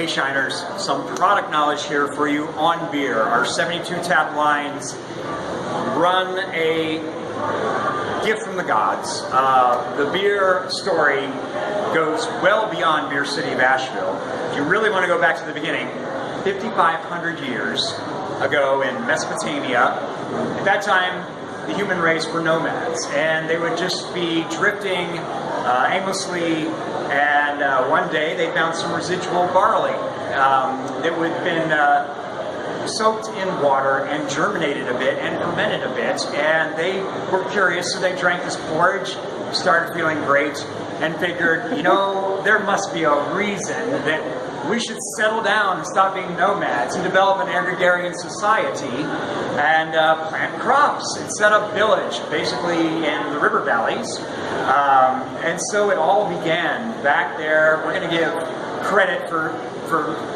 Hey Shiners, some product knowledge here for you on beer. Our 72 tap lines run a gift from the gods. The beer story goes well beyond Beer City of Asheville. If you really want to go back to the beginning, 5,500 years ago in Mesopotamia, at that time the human race were nomads, and they would just be drifting aimlessly, and one day they found some residual barley that would have been soaked in water and germinated a bit and fermented a bit, and they were curious, so they drank this porridge, started feeling great, and figured, you know, there must be a reason that we should settle down and stop being nomads and develop an agrarian society and plant crops and set up village, basically in the river valleys. And so it all began back there. We're going to give credit for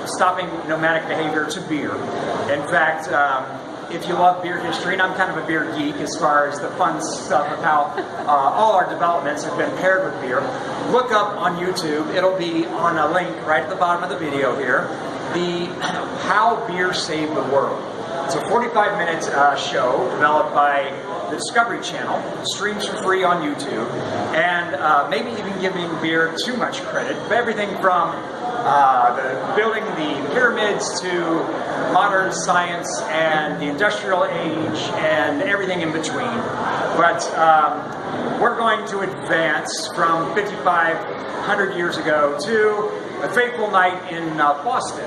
stopping nomadic behavior to beer. In fact, if you love beer history, and I'm kind of a beer geek as far as the fun stuff of how all our developments have been paired with beer, look up on YouTube. It'll be on a link right at the bottom of the video here, the How Beer Saved the World. It's a 45-minute show developed by the Discovery Channel, streams for free on YouTube, and maybe even giving beer too much credit, but everything from building the pyramids to modern science and the industrial age and everything in between. But we're going to advance from 5,500 years ago to a fateful night in Boston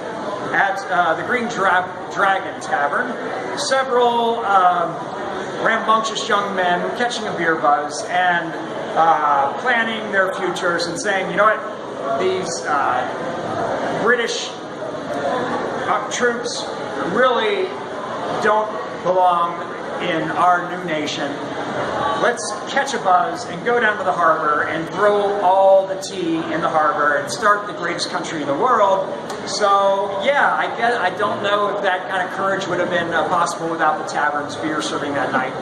at the Green Dragon Tavern. Several rambunctious young men catching a beer buzz and planning their futures and saying, you know what, these British troops really don't belong in our new nation. Let's catch a buzz and go down to the harbor and throw all the tea in the harbor and start the greatest country in the world. So yeah, I don't know if that kind of courage would have been possible without the tavern's beer serving that night.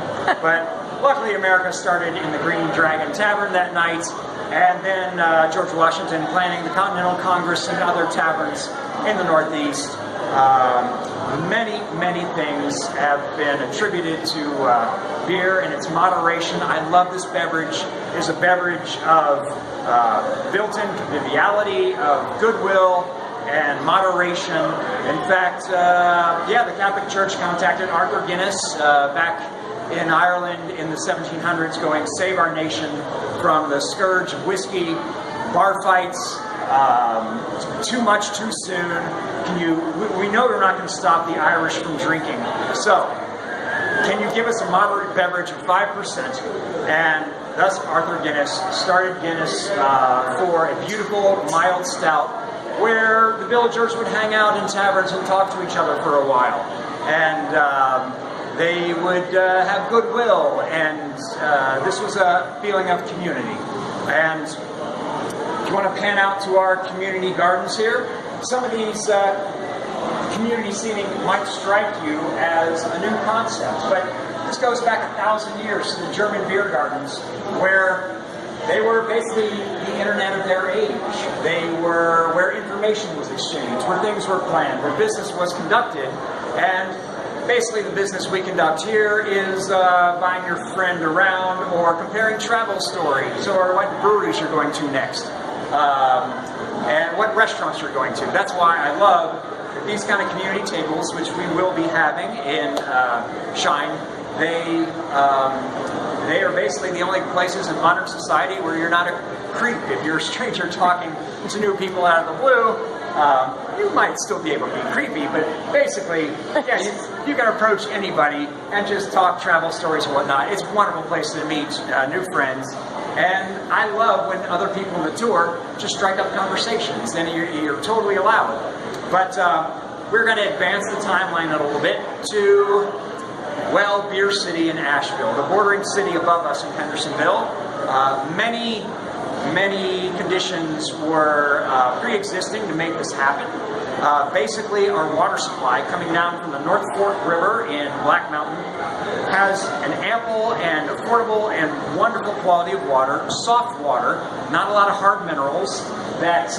But luckily America started in the Green Dragon Tavern that night, and then George Washington planning the Continental Congress and other taverns in the Northeast. Many things have been attributed to beer and its moderation. I love this beverage. It's a beverage of built-in conviviality, of goodwill, and moderation. In fact, yeah, the Catholic Church contacted Arthur Guinness back in Ireland in the 1700s, going, save our nation from the scourge of whiskey, bar fights, too much too soon. We know we're not going to stop the Irish from drinking. So, can you give us a moderate beverage of 5%? And thus Arthur Guinness started Guinness for a beautiful, mild stout where the villagers would hang out in taverns and talk to each other for a while. And they would have goodwill, and this was a feeling of community. And if you want to pan out to our community gardens here, some of these community seating might strike you as a new concept, but this goes back 1,000 years to the German beer gardens, where they were basically the internet of their age. They were where information was exchanged, where things were planned, where business was conducted, and basically the business we conduct here is buying your friend around or comparing travel stories or what breweries you're going to next. And what restaurants you're going to. That's why I love these kind of community tables, which we will be having in Shine. They are basically the only places in modern society where you're not a creep. If you're a stranger talking to new people out of the blue, you might still be able to be creepy, but basically, yeah, you can approach anybody and just talk travel stories and whatnot. It's a wonderful place to meet new friends. And I love when other people on the tour just strike up conversations, and you're totally allowed. But we're going to advance the timeline a little bit to, well, Beer City in Asheville, the bordering city above us in Hendersonville. Many conditions were pre-existing to make this happen. Basically, our water supply coming down from the North Fork River in Black Mountain has an ample and affordable and wonderful quality of water, soft water, not a lot of hard minerals, that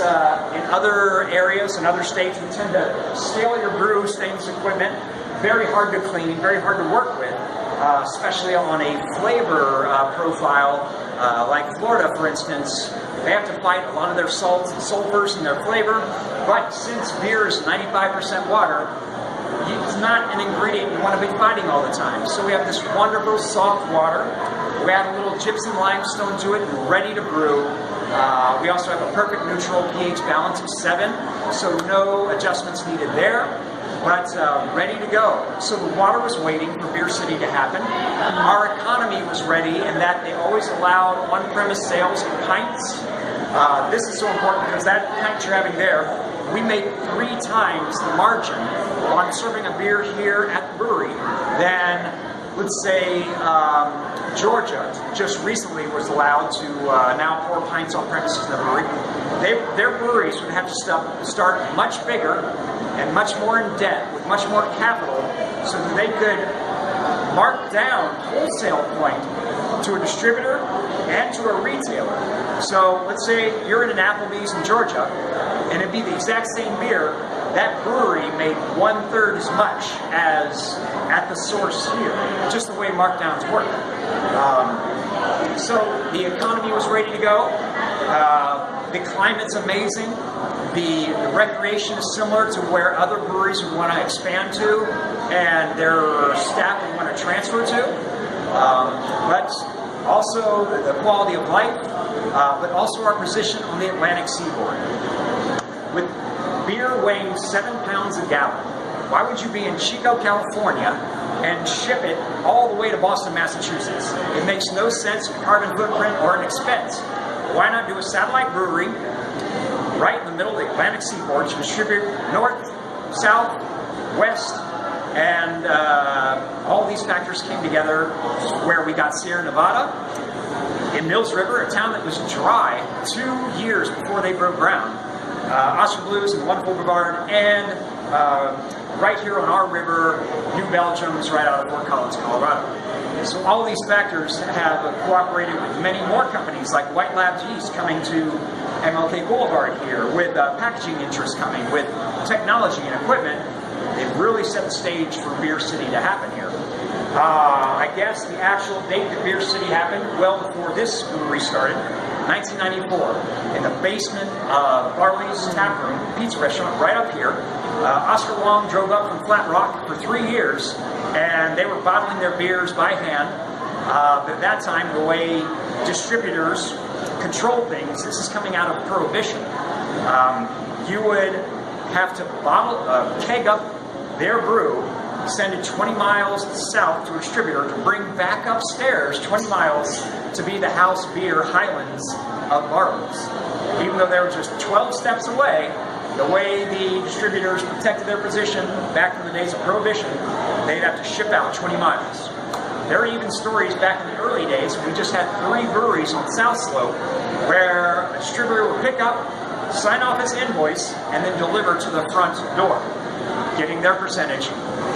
in other areas and other states we tend to scale your brew, stainless equipment, very hard to clean, very hard to work with, especially on a flavor profile like Florida, for instance. They have to fight a lot of their salts and sulfurs in their flavor, but since beer is 95% water, it's not an ingredient you want to be fighting all the time. So we have this wonderful soft water. We add a little gypsum limestone to it and ready to brew. We also have a perfect neutral pH balance of 7, so no adjustments needed there, but ready to go. So the water was waiting for Beer City to happen. Our economy was ready in that they always allowed on-premise sales in pints. This is so important because that pint you're having there, we make 3 times the margin on serving a beer here at the brewery than, let's say, Georgia just recently was allowed to now pour pints on premises in the brewery. Their breweries would have to start much bigger and much more in debt with much more capital so that they could mark down wholesale point to a distributor and to a retailer. So let's say you're in an Applebee's in Georgia and it'd be the exact same beer. That brewery made 1/3 as much as at the source here, just the way markdowns work. So the economy was ready to go. The climate's amazing. The recreation is similar to where other breweries would want to expand to, and their staff would want to transfer to. But also the quality of life, but also our position on the Atlantic seaboard. With beer weighing 7 pounds a gallon, why would you be in Chico, California and ship it all the way to Boston, Massachusetts? It makes no sense, carbon footprint, or an expense. Why not do a satellite brewery right in the middle of the Atlantic seaboard to distribute north, south, west, and all these factors came together where we got Sierra Nevada, in Mills River, a town that was dry 2 years before they broke ground, Oscar Blues and Wonderful Brevard, and right here on our river, New Belgium's right out of Fort Collins, Colorado. So all these factors have cooperated with many more companies like White Lab Yeast coming to MLK Boulevard here, with packaging interests coming, with technology and equipment. They've really set the stage for Beer City to happen here. I guess the actual date that Beer City happened, well before this brewery started, 1994, in the basement of Barley's Tap Room, pizza restaurant right up here. Oscar Wong drove up from Flat Rock for 3 years, and they were bottling their beers by hand. But at that time, the way distributors control things, this is coming out of Prohibition. You would have to keg up their brew, send it 20 miles south to a distributor to bring back upstairs 20 miles to be the house beer Highlands of Barley's. Even though they were just 12 steps away, the way the distributors protected their position back in the days of Prohibition, they'd have to ship out 20 miles. There are even stories back in the early days, we just had 3 breweries on South Slope where a distributor would pick up, sign off his invoice, and then deliver to the front door, getting their percentage.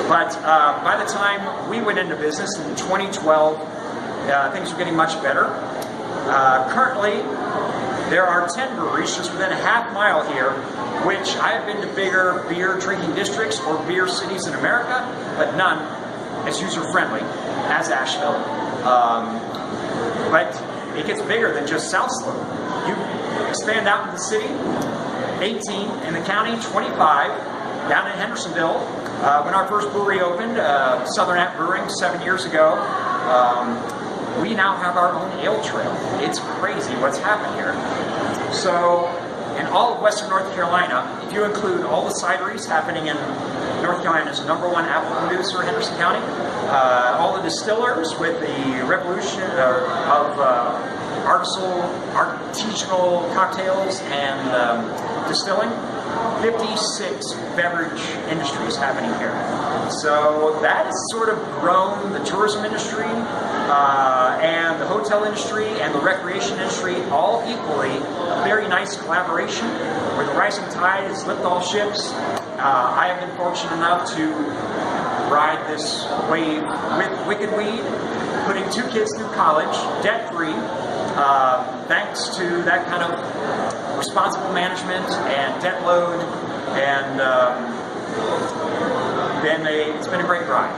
But by the time we went into business in 2012, things were getting much better. Currently, there are 10 breweries just within a half mile here, which I have been to bigger beer drinking districts or beer cities in America, but none as user-friendly as Asheville. But it gets bigger than just South Slope. You expand out in the city, 18, in the county, 25, down in Hendersonville. When our first brewery opened, Southern App Brewing, 7 years ago, we now have our own ale trail. It's crazy what's happened here. So, in all of Western North Carolina, if you include all the cideries happening in North Carolina's #1 apple producer, Henderson County, all the distillers with the revolution of artisanal cocktails and distilling, 56 beverage industries happening here. So that has sort of grown the tourism industry and the hotel industry and the recreation industry all equally. A very nice collaboration where the rising tide has lifted all ships. I have been fortunate enough to ride this wave with Wicked Weed, putting 2 kids through college, debt-free, thanks to that kind of responsible management and debt load, and then it's been a great ride.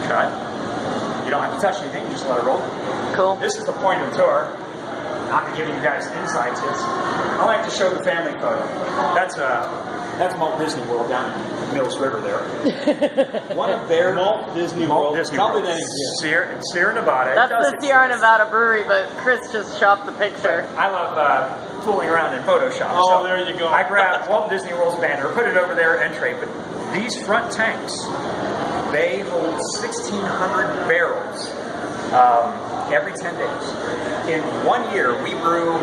Cut. You don't have to touch anything, just let it roll. Cool. This is the point of the tour. Not to give you guys insights. I like to show the family photo. That's Walt Disney World down in Mills River there. One of their Walt Disney World. Probably that exists. Sierra Nevada. That's the Sierra Nevada brewery, but Chris just shopped the picture. I love fooling around in Photoshop. Oh, so there you go. I grabbed Walt Disney World's banner, put it over there, and trade. But these front tanks, they hold 1,600 barrels every 10 days. In 1 year, we brew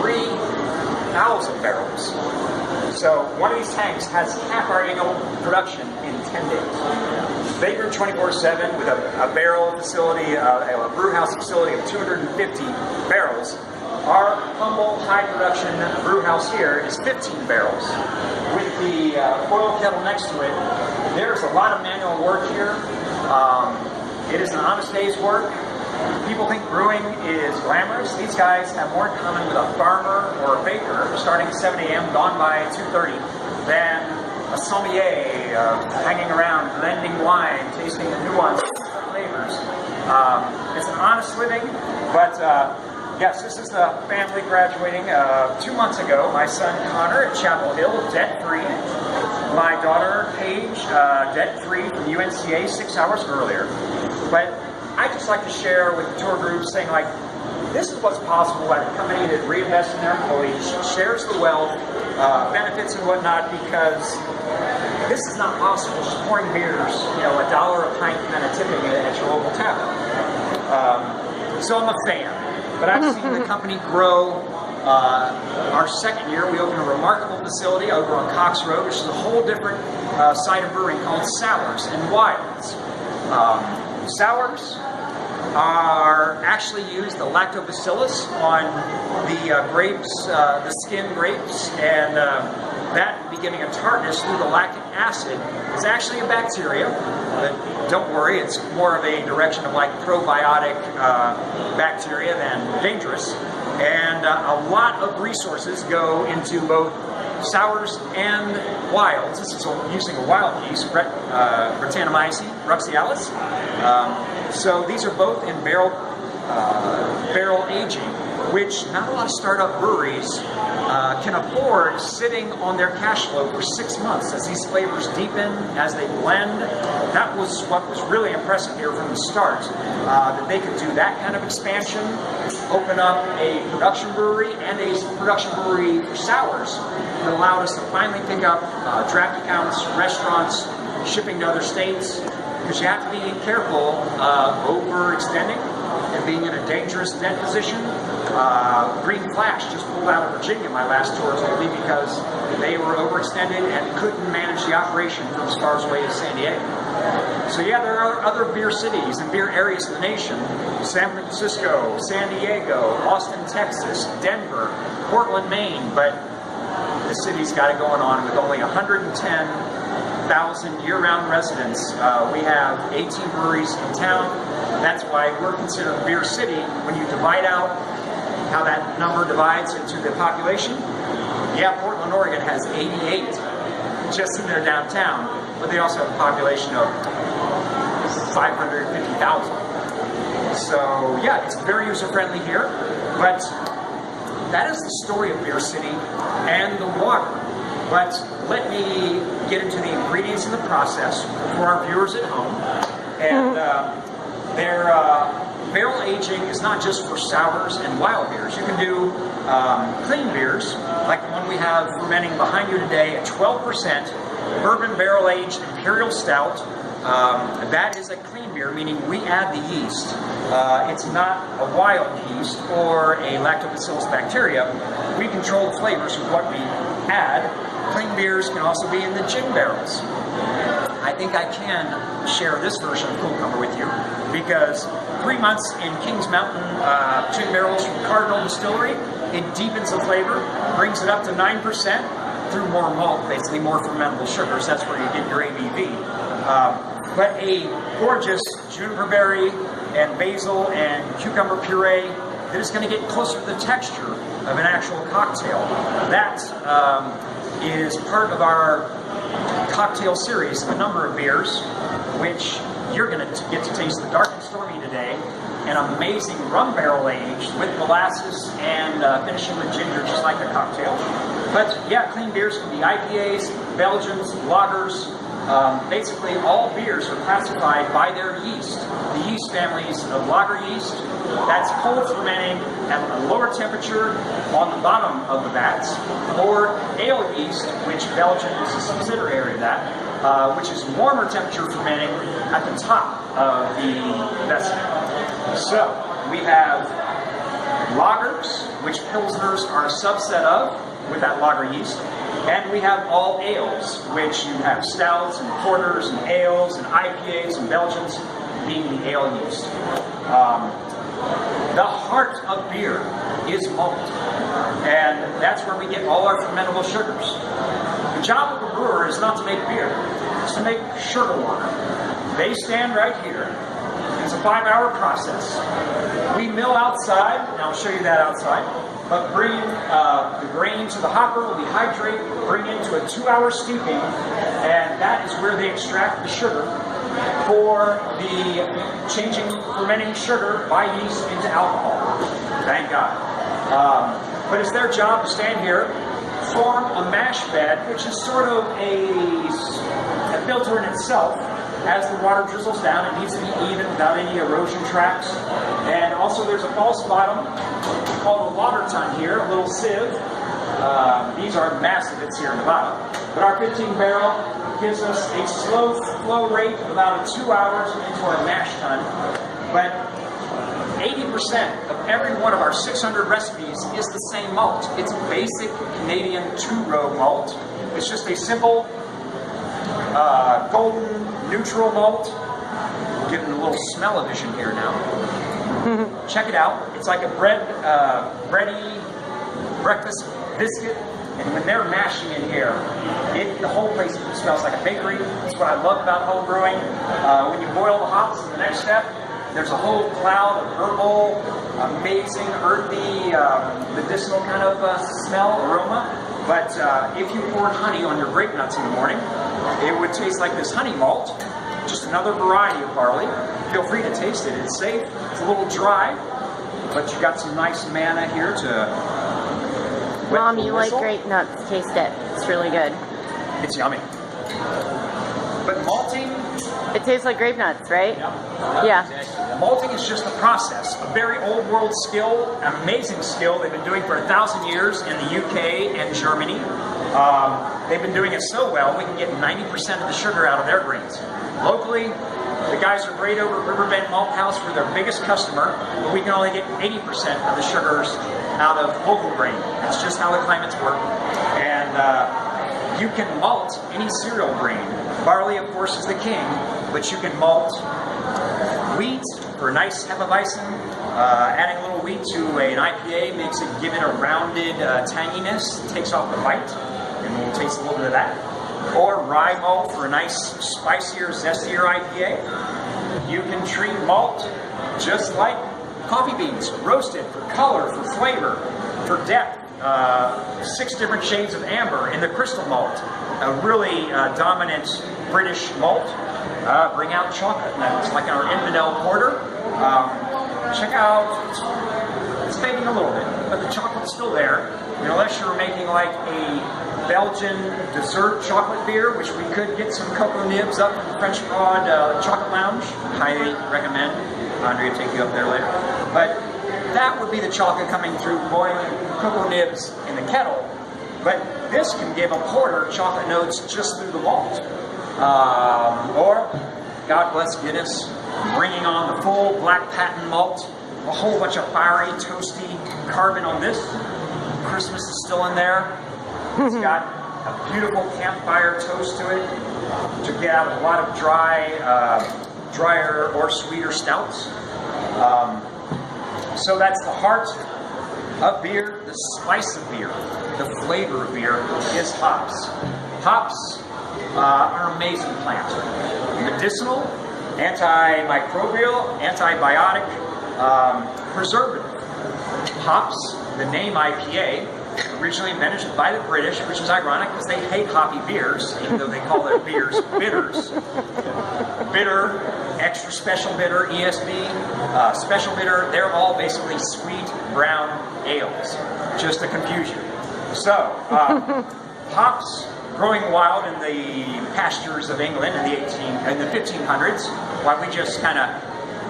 3,000 barrels. So one of these tanks has half our annual production in 10 days. They brew 24/7 with a barrel facility, a brew house facility of 250 barrels. Our humble high production brew house here is 15 barrels. With the oil kettle next to it, there's a lot of manual work here. It is an honest day's work. People think brewing is glamorous. These guys have more in common with a farmer or a baker starting at 7 a.m., gone by 2:30, than a sommelier hanging around, blending wine, tasting the nuances of flavors. It's an honest living, but yes, this is the family graduating 2 months ago. My son Connor at Chapel Hill, debt-free. My daughter Paige, debt-free from UNCA 6 hours earlier. But I just like to share with the tour groups saying, like, this is what's possible at a company that reinvests in their employees, shares the wealth, benefits and whatnot, because this is not possible just pouring beers, $1 a pint and then a tipping it at your local tavern. So I'm a fan, but I've seen the company grow. Our second year, we opened a remarkable facility over on Cox Road, which is a whole different side of brewing called Sours and Wilds. Sours are actually used, the lactobacillus, on the grapes, the skin grapes, and that beginning a tartness through the lactic acid is actually a bacteria. But don't worry, it's more of a direction of like probiotic bacteria than dangerous. And a lot of resources go into both sours and wilds. This is using a wild yeast, Brettanomyces ruxialis. So these are both in barrel aging, which not a lot of startup breweries can afford sitting on their cash flow for 6 months as these flavors deepen, as they blend. That was what was really impressive here from the start, that they could do that kind of expansion, open up a production brewery and a production brewery for sours that allowed us to finally pick up draft accounts, restaurants, shipping to other states, because you have to be careful overextending and being in a dangerous debt position. Green Flash just pulled out of Virginia my last tour told me because they were overextended and couldn't manage the operation from as far away as San Diego. So yeah, there are other beer cities and beer areas of the nation: San Francisco, San Diego, Austin, Texas, Denver, Portland, Maine, but the city's got it going on with only 110,000 year-round residents. We have 18 breweries in town. That's why we're considered a beer city. When you divide out how that number divides into the population, yeah, Portland, Oregon has 88 just in their downtown, but they also have a population of 550,000. So yeah, it's very user-friendly here, but that is the story of Beer City and the water. But let me get into the ingredients and the process for our viewers at home. And their barrel aging is not just for sours and wild beers. You can do clean beers, like the one we have fermenting behind you today at 12%, bourbon barrel-aged imperial stout. That is a clean beer, meaning we add the yeast. It's not a wild yeast or a lactobacillus bacteria. We control the flavors with what we add. Clean beers can also be in the gin barrels. I think I can share this version of Coolcumber with you because 3 months in Kings Mountain gin barrels from Cardinal Distillery, it deepens the flavor, brings it up to 9% through more malt, basically more fermentable sugars. That's where you get your ABV. But a gorgeous juniper berry and basil and cucumber puree that it's going to get closer to the texture of an actual cocktail. That is part of our cocktail series, a number of beers, which you're going to get to taste the Dark and Stormy today, an amazing rum barrel aged with molasses and finishing with ginger, just like a cocktail. But yeah, clean beers can be IPAs, Belgians, lagers. Basically, all beers are classified by their yeast. The yeast families of lager yeast, that's cold fermenting at a lower temperature on the bottom of the vats, or ale yeast, which Belgian is a subsidiary of that, which is warmer temperature fermenting at the top of the vessel. So we have lagers, which pilsners are a subset of, with that lager yeast. And we have all ales, which you have stouts and porters and ales and IPAs and Belgians, being the ale yeast. The heart of beer is malt, and that's where we get all our fermentable sugars. The job of a brewer is not to make beer, it's to make sugar water. They stand right here. It's a 5-hour process. We mill outside, and I'll show you that outside, but bring the grain to the hopper, we hydrate, bring into a 2-hour steeping, and that is where they extract the sugar for the fermenting sugar by yeast into alcohol. Thank God. But it's their job to stand here, form a mash bed, which is sort of a filter in itself. As the water drizzles down, it needs to be even without any erosion tracks. And also there's a false bottom called a water tun here, a little sieve. These are massive hits here in the bottom. But our 15 barrel gives us a slow flow rate of about 2 hours into our mash tun. But 80% of every one of our 600 recipes is the same malt. It's a basic Canadian 2-row malt. It's just a simple golden neutral malt. We're getting a little smell-o-vision here now. Check it out. It's like a bready breakfast biscuit. And when they're mashing in here, the whole place smells like a bakery. That's what I love about home brewing. When you boil the hops in the next step, there's a whole cloud of herbal, amazing, earthy, medicinal kind of smell, aroma. But if you poured honey on your grape nuts in the morning, it would taste like this honey malt, just another variety of barley. Feel free to taste it. It's safe. It's a little dry, but you got some nice manna here to wet Mom, the you whistle. like grape nuts. Taste it. It's really good. It's yummy. But malting... It tastes like grape nuts, right? Yeah. Malting is just a process, a very old world skill, an amazing skill they've been doing for 1,000 years in the UK and Germany. They've been doing it so well, we can get 90% of the sugar out of their grains. Locally, the guys are great over at Riverbend Malt House. We're their biggest customer, but we can only get 80% of the sugars out of local grain. That's just how the climates work. And you can malt any cereal grain. Barley, of course, is the king, but you can malt wheat for a nice Hefeweizen. Adding a little wheat to an IPA makes it give it a rounded tanginess, takes off the bite, and we'll taste a little bit of that. Or rye malt for a nice, spicier, zestier IPA. You can treat malt just like coffee beans, roasted for color, for flavor, for depth. 6 different shades of amber in the crystal malt, a really dominant British malt. Bring out chocolate notes like our infidel porter. Check out, it's fading a little bit, but the chocolate's still there. Unless you're making like a Belgian dessert chocolate beer, which we could get some cocoa nibs up from the French Broad Chocolate Lounge. Highly recommend. Andrea will take you up there later. But that would be the chocolate coming through boiling cocoa nibs in the kettle. But this can give a porter chocolate notes just through the malt. Or, God bless Guinness, bringing on the full black patent malt, a whole bunch of fiery, toasty carbon on this. Christmas is still in there. It's got a beautiful campfire toast to it to get out a lot of drier or sweeter stouts. So that's the heart of beer, the spice of beer, the flavor of beer is hops. Hops are an amazing plant. Medicinal, antimicrobial, antibiotic, preservative. Hops, the name IPA, originally invented by the British, which is ironic because they hate hoppy beers, even though they call their beers bitters. Bitter, extra special bitter, ESB, special bitter, they're all basically sweet brown ales, just to confuse you. So, hops growing wild in the pastures of England in the 1500s, while we just kind of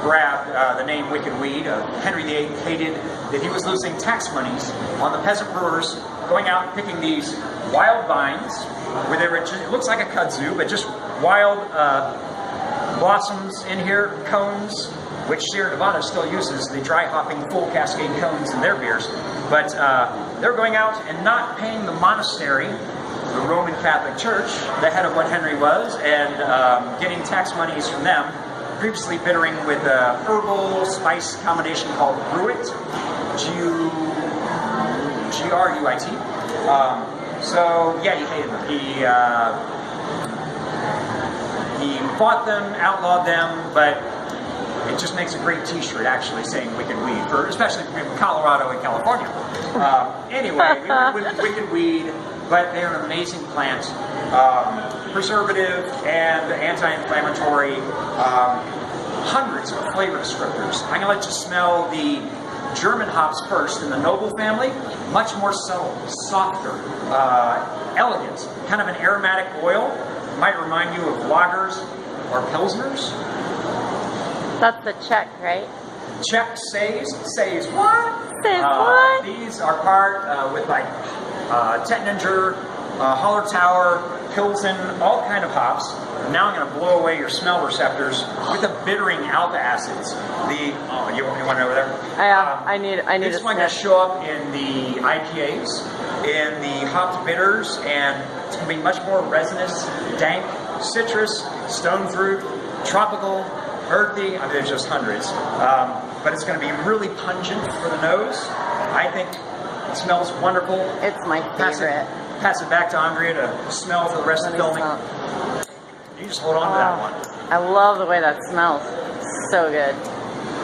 grabbed the name Wicked Weed. Henry VIII hated that he was losing tax monies on the peasant brewers going out and picking these wild vines, where they were just, it looks like a kudzu, but just wild blossoms in here, cones, which Sierra Nevada still uses the dry hopping full cascade cones in their beers. But they're going out and not paying the monastery, the Roman Catholic Church, the head of what Henry was, and getting tax monies from them, previously bittering with a herbal spice combination called Gruit, G-R-U-I-T. So yeah, he hated them. He fought them, outlawed them, but it just makes a great T-shirt actually saying Wicked Weed, especially in Colorado and California. Anyway, Wicked Weed, but they're an amazing plant, preservative and anti-inflammatory, hundreds of flavor descriptors. I'm going to let you smell the German hops first in the Noble family, much more subtle, softer, elegant, kind of an aromatic oil. Might remind you of lagers or pilsners. That's the Czech, right? Czech says what? Says what? These are part with like Tettinger, Holler Tower, Pilsen, all kind of hops. Now I'm going to blow away your smell receptors with the bittering alpha acids. You want to know over there? I need this a one going to sniff. show up in the IPAs, in the hopped bitters, and it's going to be much more resinous, dank, citrus, stone fruit, tropical, earthy. I mean, there's just hundreds. But it's going to be really pungent for the nose. I think it smells wonderful. It's my favorite. Pass it back to Andrea to smell for the rest of the filming. You just hold on to that one. I love the way that smells. So good.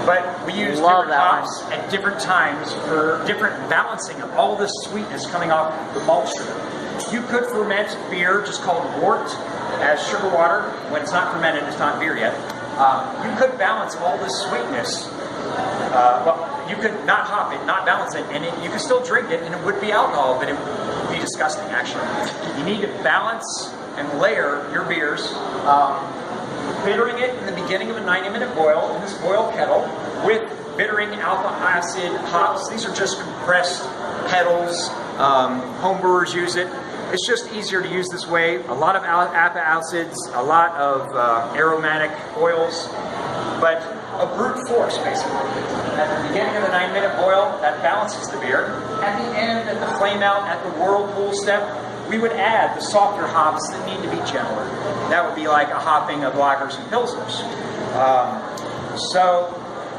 But we use different hops at different times for different balancing of all this sweetness coming off the malt sugar. You could ferment beer just called wort as sugar water. When it's not fermented, it's not beer yet. You could balance all this sweetness. Well, you could not hop it, not balance it, and you could still drink it, and it would be alcohol, but it would be disgusting, actually. You need to balance and layer your beers, bittering it in the beginning of a 90-minute boil in this boil kettle with bittering alpha acid hops. These are just compressed petals. Home brewers use it. It's just easier to use this way. A lot of alpha acids, a lot of aromatic oils, but a brute force, basically. At the beginning of the 9-minute boil, that balances the beer. At the end, at the flame out, at the whirlpool step, we would add the softer hops that need to be gentler. That would be like a hopping of lagers and pilsners. So,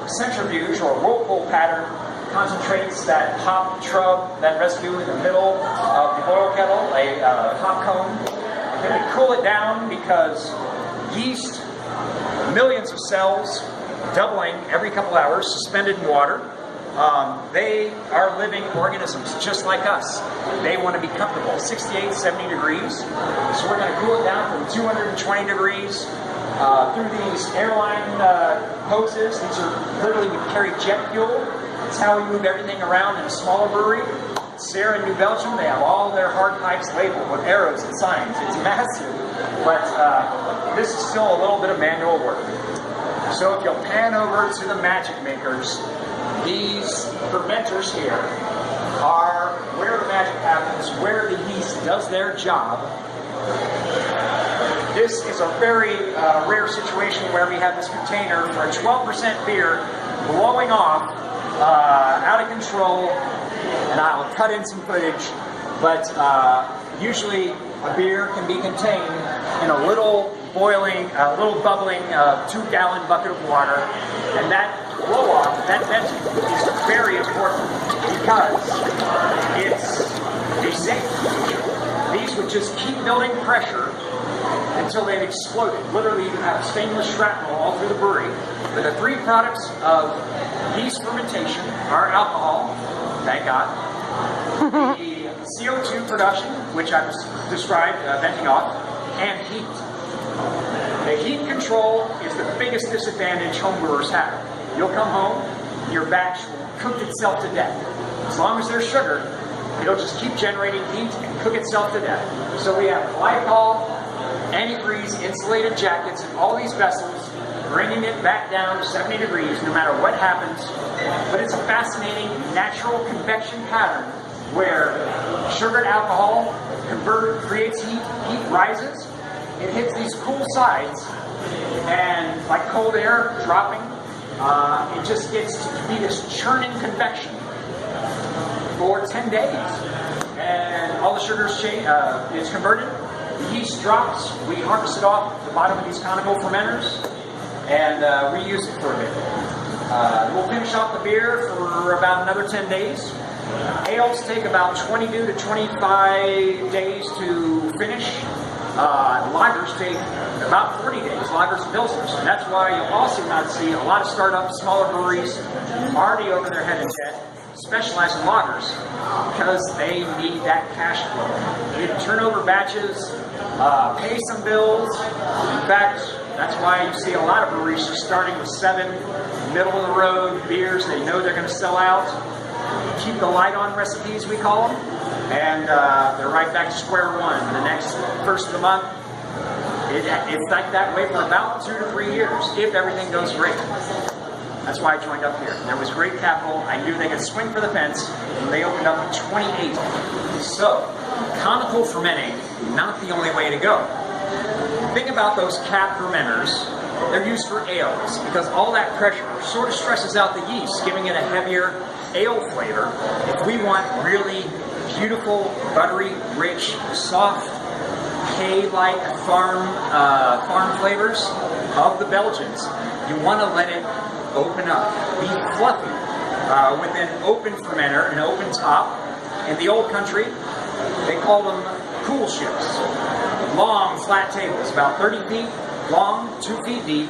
centrifuge or whirlpool pattern concentrates that hop shrub, that residue in the middle of the boil kettle, a hop cone. And then we cool it down because yeast, millions of cells, doubling every couple hours, suspended in water. They are living organisms just like us. They want to be comfortable, 68, 70 degrees. So we're going to cool it down from 220 degrees through these airline hoses. These are literally, we carry jet fuel. It's how we move everything around in a smaller brewery. Sarah in New Belgium, they have all their hard pipes labeled with arrows and signs. It's massive, but this is still a little bit of manual work. So if you'll pan over to the magic makers, these fermenters here are where the magic happens, where the yeast does their job. This is a very rare situation where we have this container for a 12% beer blowing off, out of control, and I'll cut in some footage, but usually a beer can be contained in a little boiling, a little bubbling 2-gallon bucket of water, and that blow off, that venting is very important because it's a safety feature. These would just keep building pressure until they've exploded. Literally, you have stainless shrapnel all through the brewery. But the three products of yeast fermentation are alcohol, thank God, the CO2 production, which I've described, venting off, and heat. The heat control is the biggest disadvantage homebrewers have. You'll come home, your batch will cook itself to death. As long as there's sugar, it'll just keep generating heat and cook itself to death. So we have glycol, antifreeze, insulated jackets in all these vessels, bringing it back down to 70 degrees no matter what happens. But it's a fascinating natural convection pattern where sugar and alcohol creates heat, heat rises, it hits these cool sides, and like cold air dropping, it just gets to be this churning convection for 10 days. And all the sugar is converted, the yeast drops, we harvest it off the bottom of these conical fermenters, and reuse it for a bit. We'll finish off the beer for about another 10 days. Ales take about 22 to 25 days to finish. Lagers take about 40 days, lagers and pilsners. And that's why you'll also not see a lot of startup, smaller breweries already over their head in debt, specialize in lagers, because they need that cash flow. You need to turn over batches, pay some bills. In fact, that's why you see a lot of breweries just starting with 7 middle of the road beers they know they're going to sell out. Keep the light on recipes, we call them, and they're right back to square one. The next first of the month, it's like that way for about 2 to 3 years, if everything goes great. That's why I joined up here. There was great capital. I knew they could swing for the fence, and they opened up in 28. So, conical fermenting, not the only way to go. Think about those cap fermenters. They're used for ales because all that pressure sort of stresses out the yeast, giving it a heavier ale flavor. If we want really beautiful, buttery, rich, soft, hay-like farm flavors of the Belgians, you want to let it open up, be fluffy, with an open fermenter, an open top. In the old country, they call them cool ships. Long, flat tables, about 30 feet long, 2 feet deep,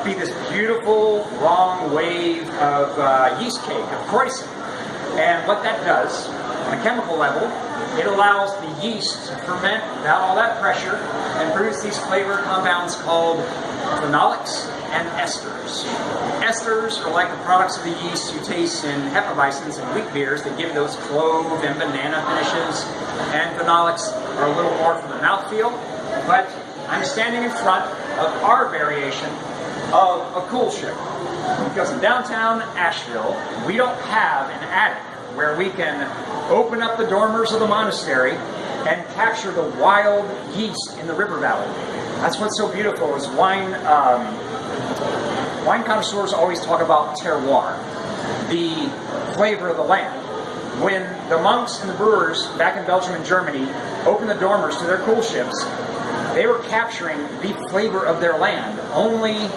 be this beautiful, long wave of yeast cake, of croissant. And what that does, on a chemical level, it allows the yeast to ferment without all that pressure and produce these flavor compounds called phenolics and esters. Esters are like the products of the yeast you taste in Hefeweizens and wheat beers that give you those clove and banana finishes, and phenolics are a little more for the mouthfeel. But I'm standing in front of our variation of a cool ship, because in downtown Asheville, we don't have an attic where we can open up the dormers of the monastery and capture the wild yeast in the river valley. That's what's so beautiful is wine connoisseurs always talk about terroir, the flavor of the land. When the monks and the brewers back in Belgium and Germany opened the dormers to their cool ships, they were capturing the flavor of their land, only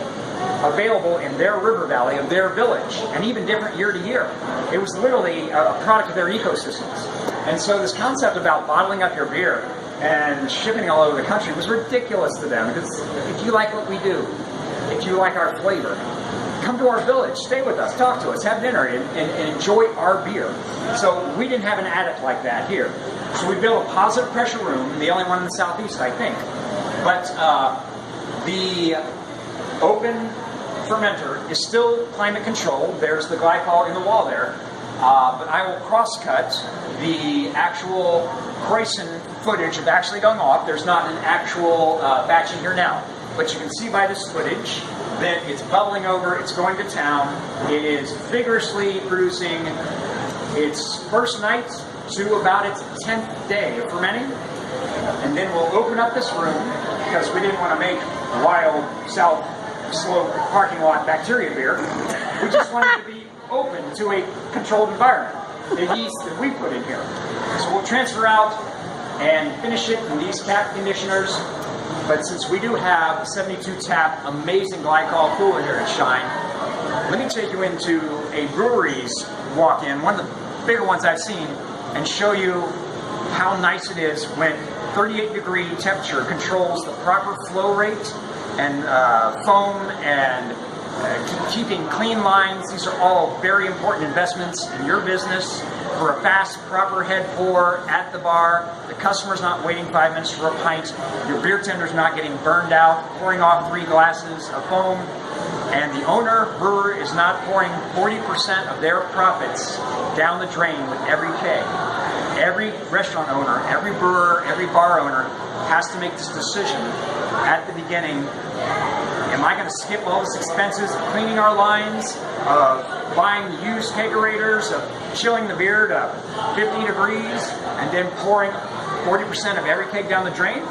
available in their river valley of their village, and even different year to year. It was literally a product of their ecosystems. And so this concept about bottling up your beer and shipping all over the country was ridiculous to them, because if you like what we do, if you like our flavor, come to our village, stay with us, talk to us, have dinner, and enjoy our beer. So we didn't have an attic like that here. So we built a positive pressure room, the only one in the southeast, I think. But the open fermenter is still climate controlled. There's the glycol in the wall there. But I will cross-cut the actual croissant footage of actually going off. There's not an actual batch in here now. But you can see by this footage that it's bubbling over, it's going to town. It is vigorously producing its first night to about its 10th day of fermenting. And then we'll open up this room, because we didn't want to make wild South Slope parking lot bacteria beer. We just wanted to be open to a controlled environment, the yeast that we put in here. So we'll transfer out and finish it in these cap conditioners. But since we do have a 72 tap amazing glycol cooler here at Shine, let me take you into a brewery's walk-in, one of the bigger ones I've seen, and show you how nice it is when 38-degree temperature controls the proper flow rate and foam and keeping clean lines. These are all very important investments in your business. For a fast, proper head pour at the bar, the customer's not waiting 5 minutes for a pint, your beer tender's not getting burned out, pouring off 3 glasses of foam, and the owner, brewer, is not pouring 40% of their profits down the drain with every keg. Every restaurant owner, every brewer, every bar owner has to make this decision at the beginning. Am I going to skip all this expenses of cleaning our lines, of buying used kegerators, of chilling the beer to 50 degrees, and then pouring 40% of every keg down the drain?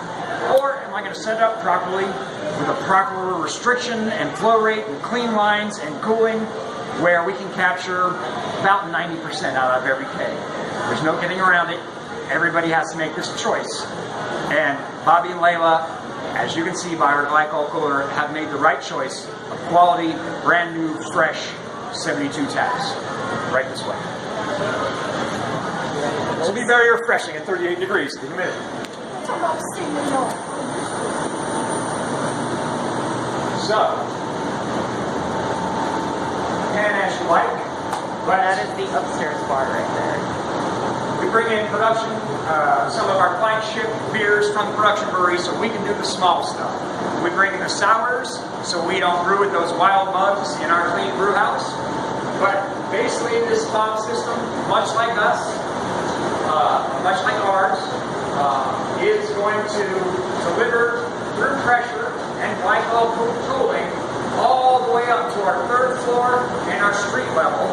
Or am I going to set it up properly with a proper restriction and flow rate and clean lines and cooling where we can capture about 90% out of every keg? There's no getting around it. Everybody has to make this choice. And Bobby and Layla, as you can see by our glycol cooler, have made the right choice of quality, brand new, fresh 72 taps. Right this way. This will be very refreshing at 38 degrees, the humidity. So, and as you like, That is the upstairs bar right there. we bring in production, some of our flagship beers from the production brewery so we can do the small stuff. We bring in the sours so we don't brew with those wild bugs in our clean brew house. But basically this pod system, much like us, much like ours, is going to deliver through pressure and glycol cooling all the way up to our 3rd floor and our street level,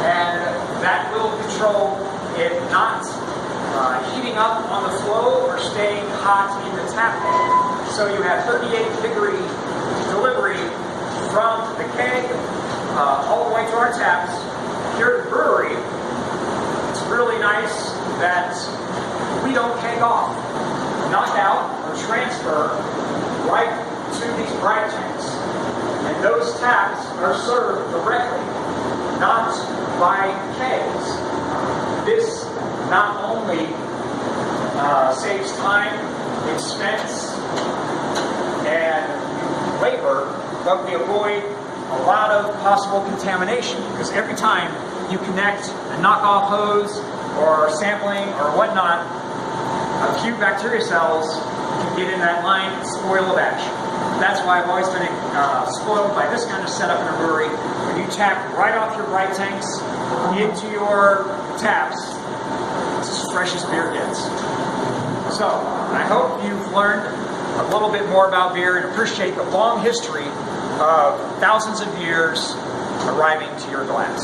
and that will control it not heating up on the flow or staying hot in the tap bed. So you have 38-degree delivery from the keg all the way to our taps. Here at the brewery, it's really nice that we don't keg off, knock out, or transfer right to these bright tanks. And those taps are served directly, not by kegs. This not only saves time, expense, and labor, but we avoid a lot of possible contamination, because every time you connect a knockoff hose or sampling or whatnot, a few bacteria cells can get in that line and spoil a batch. That's why I've always been spoiled by this kind of setup in a brewery. When you tap right off your bright tanks into your taps, it's as fresh as beer gets. So, I hope you've learned a little bit more about beer and appreciate the long history of thousands of years arriving to your glass.